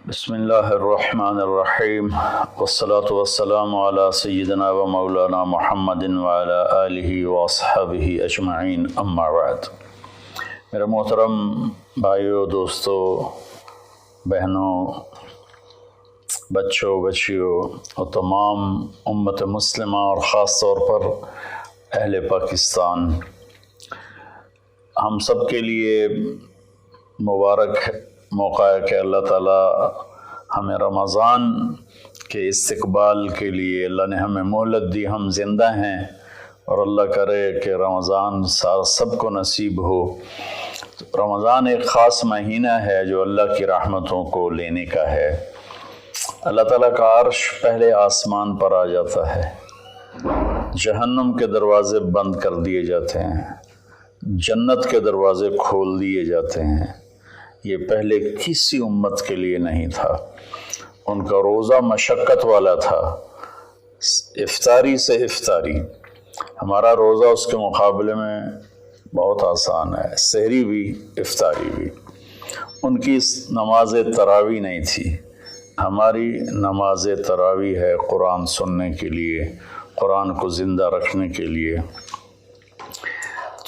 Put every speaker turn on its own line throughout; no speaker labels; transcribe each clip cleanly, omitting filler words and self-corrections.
بسم اللہ الرحمن الرحیم والصلاة والسلام علی سیدنا و مولانا محمد وعلی آلہ واصحابہ اجمعین اما بعد۔ میرے محترم بھائیوں، دوستوں، بہنوں، بچوں، بچیوں اور تمام امت مسلمہ اور خاص طور پر اہل پاکستان، ہم سب کے لیے مبارک موقع ہے کہ اللہ تعالیٰ ہمیں رمضان کے استقبال کے لیے اللہ نے ہمیں مہلت دی، ہم زندہ ہیں، اور اللہ کرے کہ رمضان سب کو نصیب ہو۔ رمضان ایک خاص مہینہ ہے جو اللہ کی رحمتوں کو لینے کا ہے۔ اللہ تعالیٰ کا عرش پہلے آسمان پر آ جاتا ہے، جہنم کے دروازے بند کر دیے جاتے ہیں، جنت کے دروازے کھول دیے جاتے ہیں۔ یہ پہلے کسی امت کے لیے نہیں تھا۔ ان کا روزہ مشقت والا تھا، افطاری سے افطاری۔ ہمارا روزہ اس کے مقابلے میں بہت آسان ہے، سحری بھی افطاری بھی۔ ان کی نماز تراویح نہیں تھی، ہماری نماز تراویح ہے قرآن سننے کے لیے، قرآن کو زندہ رکھنے کے لیے۔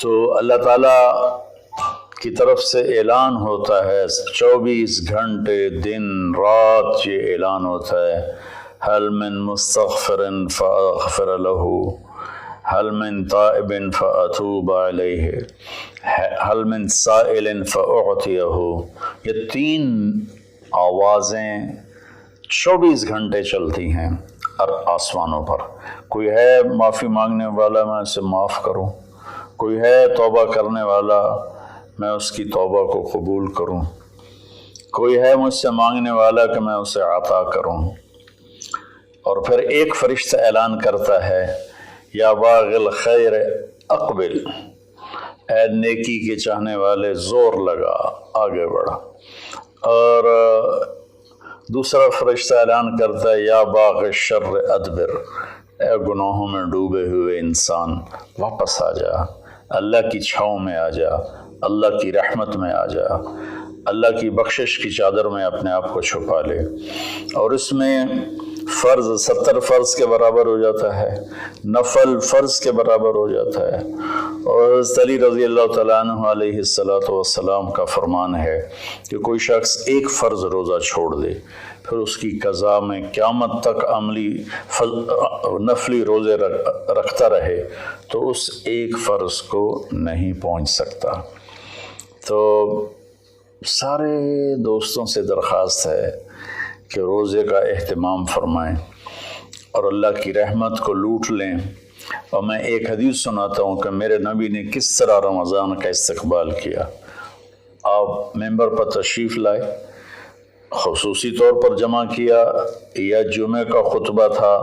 تو اللہ تعالیٰ کی طرف سے اعلان ہوتا ہے، 24 گھنٹے دن رات یہ اعلان ہوتا ہے، هل من مستغفر فاغفر له، هل من تائب فاتوب علیہ، هل من سائل فاعطیہ۔ یہ تین آوازیں 24 گھنٹے چلتی ہیں آسمانوں پر۔ کوئی ہے معافی مانگنے والا، میں اسے معاف کروں، کوئی ہے توبہ کرنے والا، میں اس کی توبہ کو قبول کروں، کوئی ہے مجھ سے مانگنے والا کہ میں اسے عطا کروں۔ اور پھر ایک فرشتہ اعلان کرتا ہے، یا باغ الخیر اقبل، اے نیکی کے چاہنے والے زور لگا، آگے بڑھا۔ اور دوسرا فرشتہ اعلان کرتا ہے، یا باغ الشر ادبر، اے گناہوں میں ڈوبے ہوئے انسان واپس آ جا، اللہ کی چھاؤں میں آ جا، اللہ کی رحمت میں آ جا، اللہ کی بخشش کی چادر میں اپنے آپ کو چھپا لے۔ اور اس میں فرض 70 فرض کے برابر ہو جاتا ہے، نفل فرض کے برابر ہو جاتا ہے۔ اور حضرت علی رضی اللہ تعالیٰ عنہ علیہ السلام کا فرمان ہے کہ کوئی شخص ایک فرض روزہ چھوڑ دے، پھر اس کی قضا میں قیامت تک عملی نفلی روزے رکھتا رہے تو اس ایک فرض کو نہیں پہنچ سکتا۔ تو سارے دوستوں سے درخواست ہے کہ روزے کا اہتمام فرمائیں اور اللہ کی رحمت کو لوٹ لیں۔ اور میں ایک حدیث سناتا ہوں کہ میرے نبی نے کس طرح رمضان کا استقبال کیا۔ آپ ممبر پر تشریف لائے، خصوصی طور پر جمع کیا، یا جمعہ کا خطبہ تھا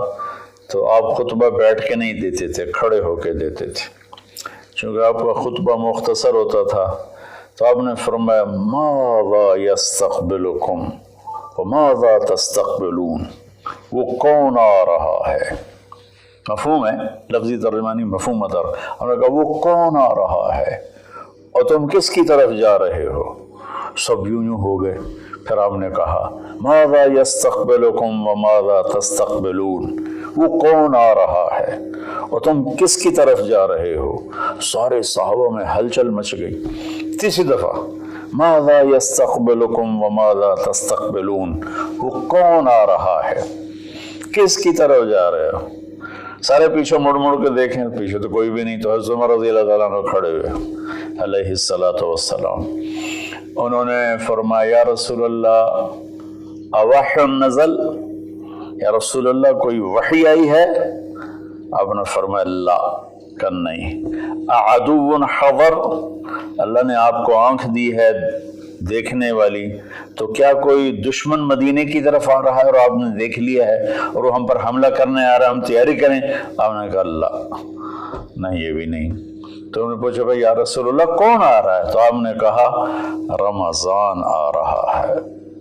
تو آپ خطبہ بیٹھ کے نہیں دیتے تھے، کھڑے ہو کے دیتے تھے، چونکہ آپ کا خطبہ مختصر ہوتا تھا۔ تو آپ نے فرمایا، ماذا یستقبلکم وماذا تستقبلون، وہ کون آ رہا ہے؟ مفہوم ہے، لفظی ترجمانی مفہوم مدر۔ ہم نے کہا وہ کون آ رہا ہے اور تم کس کی طرف جا رہے ہو؟ سب یوں ہو گئے۔ پھر آپ نے کہا، ماذا یستقبلکم وماذا تستقبلون، وہ کون آ رہا ہے اور تم کس کی طرف جا رہے ہو؟ سارے صحابہ میں ہلچل مچ گئی۔ تیسری دفعہ، ماذا یستقبلکم وماذا تستقبلون، وہ کون آ رہا ہے، کس کی طرف جا رہے ہو؟ سارے پیچھے مڑ مڑ کے دیکھیں، پیچھے تو کوئی بھی نہیں۔ تو حضرت عمر رضی اللہ تعالیٰ عنہ کھڑے ہوئے علیہ السلام، انہوں نے فرمایا، یا رسول اللہ اوحی نزل، یا رسول اللہ کوئی وحی آئی ہے؟ آپ نے فرمایا لا، کہ نہیں۔ اعدو حضر، اللہ نے آپ کو آنکھ دی ہے دیکھنے والی، تو کیا کوئی دشمن مدینے کی طرف آ رہا ہے اور آپ نے دیکھ لیا ہے اور وہ ہم پر حملہ کرنے آ رہا ہے، ہم تیاری کریں؟ آپ نے کہا لا، نہیں یہ بھی نہیں۔ تو انہوں نے پوچھا، بھائی یا رسول اللہ کون آ رہا ہے؟ تو آپ نے کہا رمضان آ رہا ہے،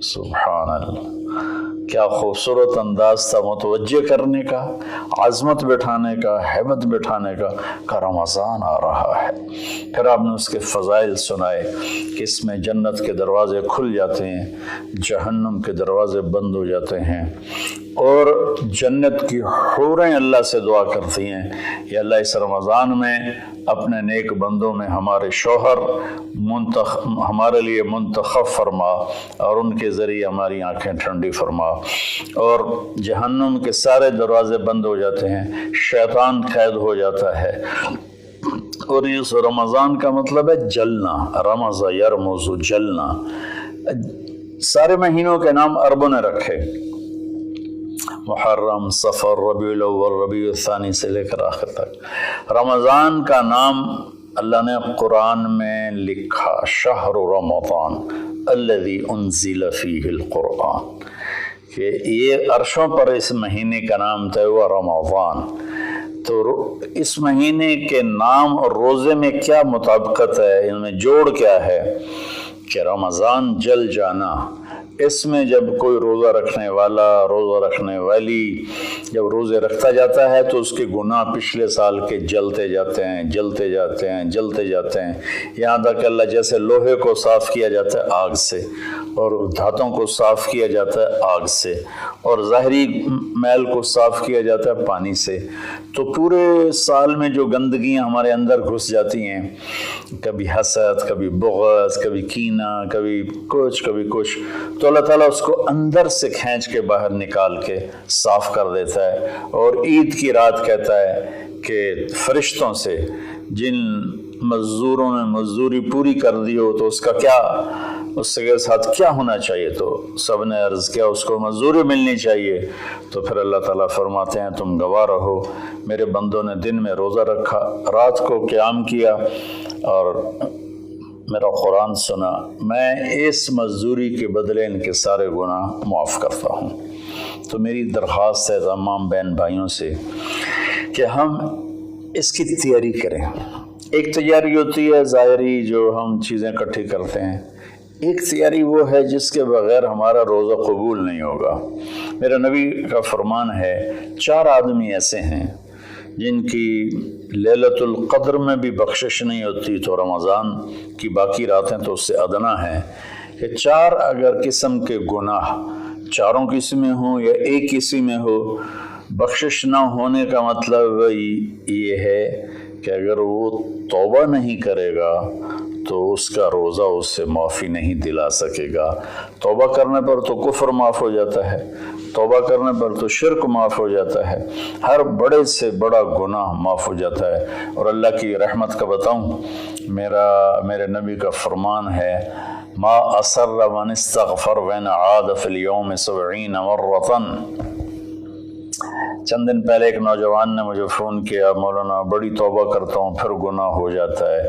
سبحان اللہ، کیا خوبصورت انداز تھا متوجہ کرنے کا، عظمت بٹھانے کا، ہیبت بٹھانے کا رمضان آ رہا ہے۔ پھر آپ نے اس کے فضائل سنائے کہ اس میں جنت کے دروازے کھل جاتے ہیں، جہنم کے دروازے بند ہو جاتے ہیں، اور جنت کی حوریں اللہ سے دعا کرتی ہیں یا اللہ اس رمضان میں اپنے نیک بندوں میں ہمارے شوہر ہمارے لیے منتخب فرما اور ان کے ذریعے ہماری آنکھیں ٹھنڈی فرما۔ اور جہنم کے سارے دروازے بند ہو جاتے ہیں، شیطان قید ہو جاتا ہے۔ اور اس رمضان کا مطلب ہے جلنا، رمض یرمز، جلنا۔ سارے مہینوں کے نام عربوں نے رکھے، محرم، صفر، ربیع الاول، ربیع الثانی سے لے کر آخر تک۔ رمضان کا نام اللہ نے قرآن میں لکھا، شہر رمضان الذی انزل فیہ القرآن، کہ یہ عرشوں پر اس مہینے کا نام طے ہوا رمضان۔ تو اس مہینے کے نام اور روزے میں کیا مطابقت ہے، ان میں جوڑ کیا ہے کہ رمضان جل جانا۔ اس میں جب کوئی روزہ رکھنے والا، روزہ رکھنے والی جب روزے رکھتا جاتا ہے تو اس کے گناہ پچھلے سال کے جلتے جاتے ہیں، جلتے جاتے ہیں، جلتے جاتے ہیں، یہاں تک اللہ جیسے لوہے کو صاف کیا جاتا ہے آگ سے، اور دھاتوں کو صاف کیا جاتا ہے آگ سے، اور ظاہری میل کو صاف کیا جاتا ہے پانی سے۔ تو پورے سال میں جو گندگیاں ہمارے اندر گھس جاتی ہیں، کبھی حسد، کبھی بغض، کبھی کینہ، کبھی کچھ، تو اللہ تعالیٰ اس کو اندر سے کھینچ کے باہر نکال کے صاف کر دیتا ہے۔ اور عید کی رات کہتا ہے کہ فرشتوں سے جن مزدوروں نے مزدوری پوری کر دی ہو تو اس کا کیا، اس کے ساتھ کیا ہونا چاہیے، تو سب نے عرض کیا اس کو مزدوری ملنی چاہیے۔ تو پھر اللہ تعالیٰ فرماتے ہیں تم گواہ رہو، میرے بندوں نے دن میں روزہ رکھا، رات کو قیام کیا اور میرا قرآن سنا، میں اس مزدوری کے بدلے ان کے سارے گناہ معاف کرتا ہوں۔ تو میری درخواست ہے تمام بہن بھائیوں سے کہ ہم اس کی تیاری کریں۔ ایک تیاری ہوتی ہے ظاہری جو ہم چیزیں اکٹھی کرتے ہیں، ایک تیاری وہ ہے جس کے بغیر ہمارا روزہ قبول نہیں ہوگا۔ میرا نبی کا فرمان ہے 4 آدمی ایسے ہیں جن کی لیلۃ القدر میں بھی بخشش نہیں ہوتی، تو رمضان کی باقی راتیں تو اس سے ادنا ہیں، کہ 4 اگر قسم کے گناہ، چاروں کسی میں ہوں یا ایک کسی میں ہو، بخشش نہ ہونے کا مطلب یہ ہے کہ اگر وہ توبہ نہیں کرے گا تو اس کا روزہ اس سے معافی نہیں دلا سکے گا۔ توبہ کرنے پر تو کفر معاف ہو جاتا ہے، توبہ کرنے پر تو شرک معاف ہو جاتا ہے، ہر بڑے سے بڑا گناہ معاف ہو جاتا ہے۔ اور اللہ کی رحمت کا بتاؤں، میرے نبی کا فرمان ہے ما اصر من استغفر وین عاد فی اليوم 70 مرۃ۔ چند دن پہلے ایک نوجوان نے مجھے فون کیا، مولانا بڑی توبہ کرتا ہوں پھر گناہ ہو جاتا ہے،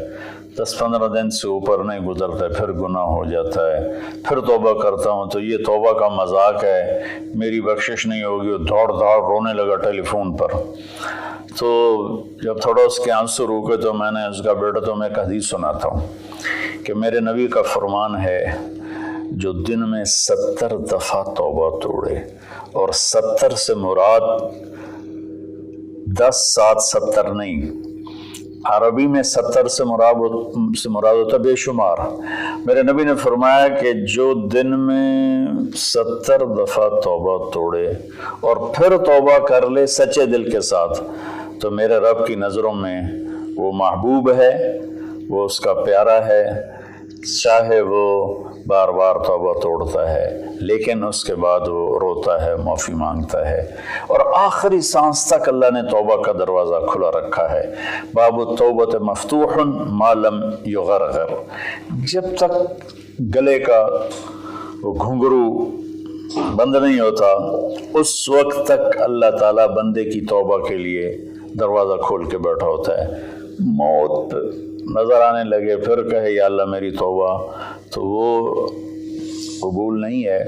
10-15 دن سے اوپر نہیں گزرتا ہے پھر گناہ ہو جاتا ہے، پھر توبہ کرتا ہوں تو یہ توبہ کا مذاق ہے، میری بخشش نہیں ہوگی۔ وہ دوڑ رونے لگا ٹیلی فون پر۔ تو جب تھوڑا اس کے آنسو روکے تو میں نے اس کا بیٹا تو میں ایک حدیث سناتا ہوں کہ میرے نبی کا فرمان ہے جو دن میں 70 دفعہ توبہ توڑے، اور 70 سے مراد 10 7 70 نہیں، عربی میں 70 سے مراد ہوتا بے شمار۔ میرے نبی نے فرمایا کہ جو دن میں 70 دفعہ توبہ توڑے اور پھر توبہ کر لے سچے دل کے ساتھ، تو میرے رب کی نظروں میں وہ محبوب ہے، وہ اس کا پیارا ہے، چاہے وہ بار بار توبہ توڑتا ہے لیکن اس کے بعد وہ روتا ہے، معافی مانگتا ہے، اور آخری سانس تک اللہ نے توبہ کا دروازہ کھلا رکھا ہے۔ باب التوبۃ مفتوح ما لم یغرغر، جب تک گلے کا وہ گھنگرو بند نہیں ہوتا اس وقت تک اللہ تعالیٰ بندے کی توبہ کے لیے دروازہ کھول کے بیٹھا ہوتا ہے۔ موت نظر آنے لگے پھر کہے یا اللہ میری توبہ، تو وہ قبول نہیں ہے،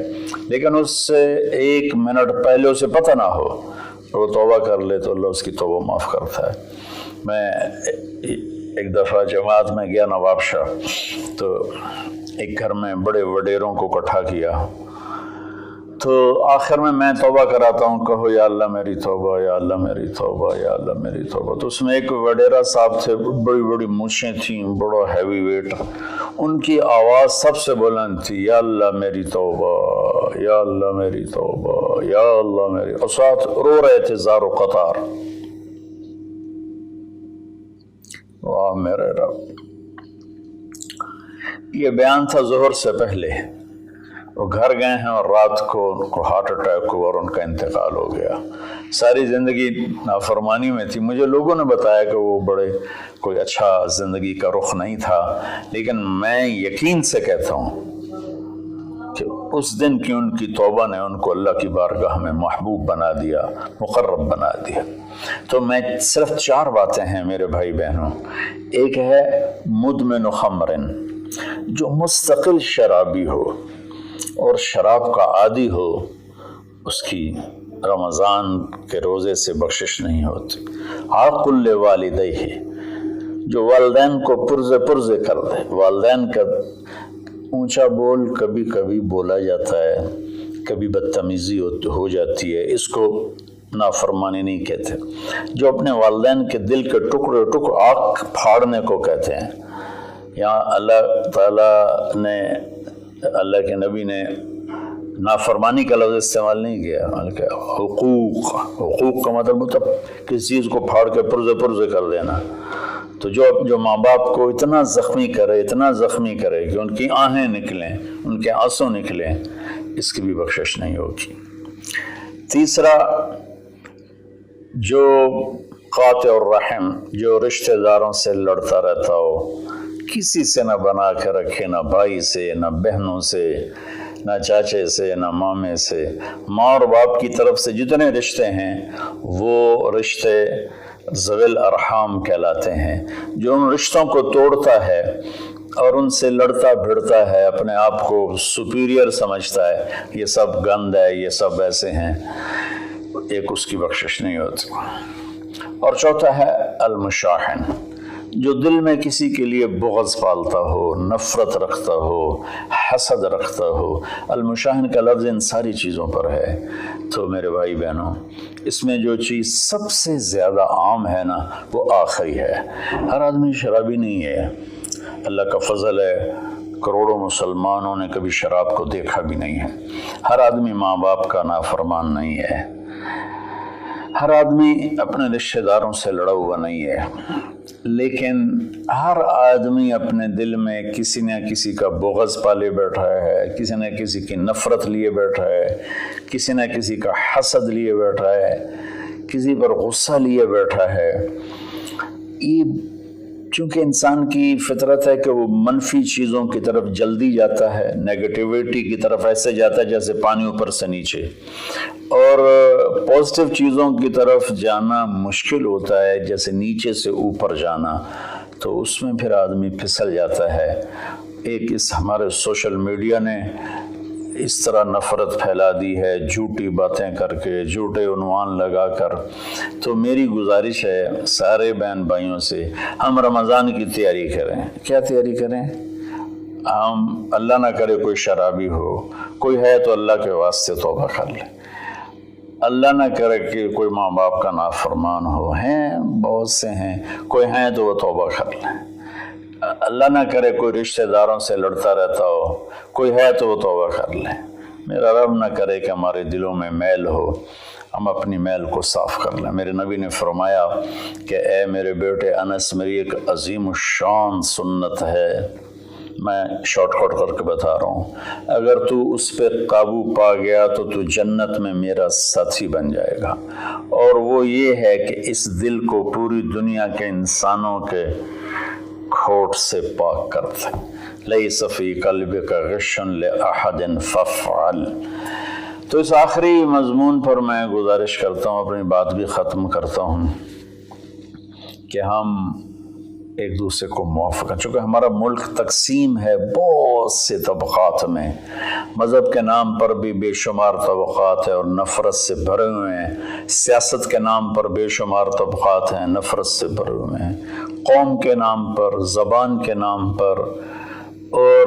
لیکن اس سے 1 منٹ پہلے اسے پتہ نہ ہو وہ توبہ کر لے تو اللہ اس کی توبہ معاف کرتا ہے۔ میں ایک دفعہ جماعت میں گیا نواب شاہ، تو ایک گھر میں بڑے وڈیروں کو اکٹھا کیا تو آخر میں توبہ کراتا ہوں، کہو یا اللہ میری توبہ، یا اللہ میری توبہ، یا اللہ میری توبہ۔ تو اس میں ایک وڈیرا صاحب تھے، بڑی بڑی مونچھیں تھیں، بڑا ہیوی ویٹ، ان کی آواز سب سے بلند تھی، یا اللہ میری توبہ، یا اللہ میری توبہ، یا اللہ میری، اور ساتھ رو رہے تھے زار و قطار۔ واہ میرے رب! یہ بیان تھا ظہر سے پہلے۔ وہ گھر گئے ہیں اور رات کو ان کو ہارٹ اٹیک ہوا اور ان کا انتقال ہو گیا۔ ساری زندگی نافرمانی میں تھی۔ مجھے لوگوں نے بتایا کہ وہ بڑے کوئی اچھا زندگی کا رخ نہیں تھا، لیکن میں یقین سے کہتا ہوں کہ اس دن کی ان کی توبہ نے ان کو اللہ کی بارگاہ میں محبوب بنا دیا، مقرب بنا دیا۔ تو میں صرف 4 باتیں ہیں میرے بھائی بہنوں۔ ایک ہے مدمن خمرن، جو مستقل شرابی ہو اور شراب کا عادی ہو، اس کی رمضان کے روزے سے بخشش نہیں ہوتی۔ عاقل لوالدیہ، جو والدین کو پرزے کر دے۔ والدین کا اونچا بول کبھی کبھی بولا جاتا ہے، کبھی بدتمیزی ہو جاتی ہے، اس کو نافرمانی نہیں کہتے۔ جو اپنے والدین کے دل کے ٹکڑے آنکھ پھاڑنے کو کہتے ہیں۔ یہاں اللہ تعالیٰ نے، اللہ کے نبی نے نافرمانی کا لفظ استعمال نہیں کیا، بلکہ حقوق کا مطلب کسی چیز کو پھاڑ کے پرزے کر دینا۔ تو جو ماں باپ کو اتنا زخمی کرے کہ ان کی آہیں نکلیں، ان کے آنسو نکلیں، اس کی بھی بخشش نہیں ہوگی۔ تیسرا، جو قاطع الرحم، جو رشتہ داروں سے لڑتا رہتا ہو، کسی سے نہ بنا کے رکھے، نہ بھائی سے، نہ بہنوں سے، نہ چاچے سے، نہ مامے سے۔ ماں اور باپ کی طرف سے جتنے رشتے ہیں وہ رشتے ذوی الارحام کہلاتے ہیں۔ جو ان رشتوں کو توڑتا ہے اور ان سے لڑتا بھڑتا ہے، اپنے آپ کو سپیریئر سمجھتا ہے، یہ سب گند ہے، یہ سب ایسے ہیں، ایک اس کی بخشش نہیں ہوتی۔ اور چوتھا ہے المشاحن، جو دل میں کسی کے لیے بغض پالتا ہو، نفرت رکھتا ہو، حسد رکھتا ہو۔ المشاحن کا لفظ ان ساری چیزوں پر ہے۔ تو میرے بھائی بہنوں، اس میں جو چیز سب سے زیادہ عام ہے نا، وہ آخری ہے۔ ہر آدمی شرابی نہیں ہے، اللہ کا فضل ہے، کروڑوں مسلمانوں نے کبھی شراب کو دیکھا بھی نہیں ہے۔ ہر آدمی ماں باپ کا نافرمان نہیں ہے، ہر آدمی اپنے رشتہ داروں سے لڑا ہوا نہیں ہے، لیکن ہر آدمی اپنے دل میں کسی نہ کسی کا بغض پالے بیٹھا ہے، کسی نہ کسی کی نفرت لیے بیٹھا ہے، کسی نہ کسی کا حسد لیے بیٹھا ہے، کسی پر غصہ لیے بیٹھا ہے۔ یہ چونکہ انسان کی فطرت ہے کہ وہ منفی چیزوں کی طرف جلدی جاتا ہے، نیگیٹیویٹی کی طرف ایسے جاتا ہے جیسے پانی اوپر سے نیچے، اور پازیٹیو چیزوں کی طرف جانا مشکل ہوتا ہے جیسے نیچے سے اوپر جانا۔ تو اس میں پھر آدمی پھسل جاتا ہے۔ ایک اس ہمارے سوشل میڈیا نے اس طرح نفرت پھیلا دی ہے، جھوٹی باتیں کر کے، جھوٹے عنوان لگا کر۔ تو میری گزارش ہے سارے بہن بھائیوں سے، ہم رمضان کی تیاری کریں۔ کیا تیاری کریں؟ ہم اللہ نہ کرے کوئی شرابی ہو، کوئی ہے تو اللہ کے واسطے توبہ کر لیں۔ اللہ نہ کرے کہ کوئی ماں باپ کا نافرمان ہو، ہیں بہت سے ہیں، کوئی ہیں تو وہ توبہ کر لیں۔ اللہ نہ کرے کوئی رشتہ داروں سے لڑتا رہتا ہو، کوئی ہے تو وہ توبہ کر لیں۔ میرا رب نہ کرے کہ ہمارے دلوں میں میل ہو، ہم اپنی میل کو صاف کر لیں۔ میرے نبی نے فرمایا کہ اے میرے بیٹے انس، میری ایک عظیم الشان سنت ہے، میں شارٹ کٹ کر کے بتا رہا ہوں، اگر تو اس پہ قابو پا گیا تو جنت میں میرا ساتھی بن جائے گا۔ اور وہ یہ ہے کہ اس دل کو پوری دنیا کے انسانوں کے کھوٹ سے پاک کر دے۔ لیس فی قلبک غش لأحد فافعل۔ تو اس آخری مضمون پر میں گزارش کرتا ہوں، اپنی بات بھی ختم کرتا ہوں، کہ ہم ایک دوسرے کو معاف کریں۔ چونکہ ہمارا ملک تقسیم ہے بہت سے طبقات میں، مذہب کے نام پر بھی بے شمار طبقات ہیں اور نفرت سے بھرے ہوئے ہیں، سیاست کے نام پر بے شمار طبقات ہیں، نفرت سے بھرے ہوئے ہیں، قوم کے نام پر، زبان کے نام پر، اور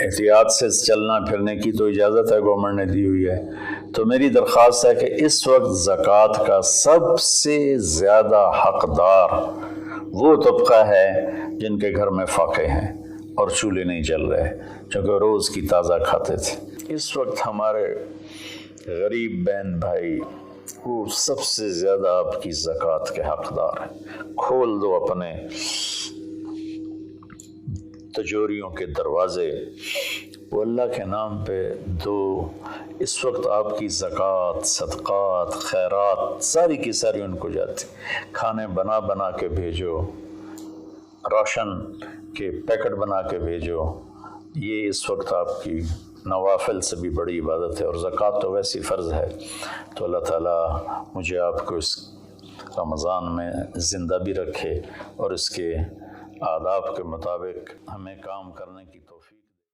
احتیاط سے چلنا پھرنے کی تو اجازت ہے، گورنمنٹ نے دی ہوئی ہے۔ تو میری درخواست ہے کہ اس وقت زکوٰۃ کا سب سے زیادہ حقدار وہ طبقہ ہے جن کے گھر میں فاقے ہیں اور چولہے نہیں جل رہے، چونکہ روز کی تازہ کھاتے تھے۔ اس وقت ہمارے غریب بہن بھائی وہ سب سے زیادہ آپ کی زکوٰۃ کے حقدار ہیں۔ کھول دو اپنے تجوریوں کے دروازے، وہ اللہ کے نام پہ دو۔ اس وقت آپ کی زکوٰۃ، صدقات، خیرات ساری کی ساری ان کو جاتی، کھانے بنا بنا کے بھیجو، راشن کے پیکٹ بنا کے بھیجو۔ یہ اس وقت آپ کی نوافل سے بھی بڑی عبادت ہے، اور زکوٰۃ تو ویسی فرض ہے۔ تو اللہ تعالیٰ مجھے آپ کو اس رمضان میں زندہ بھی رکھے اور اس کے آداب کے مطابق ہمیں کام کرنے کی توفیق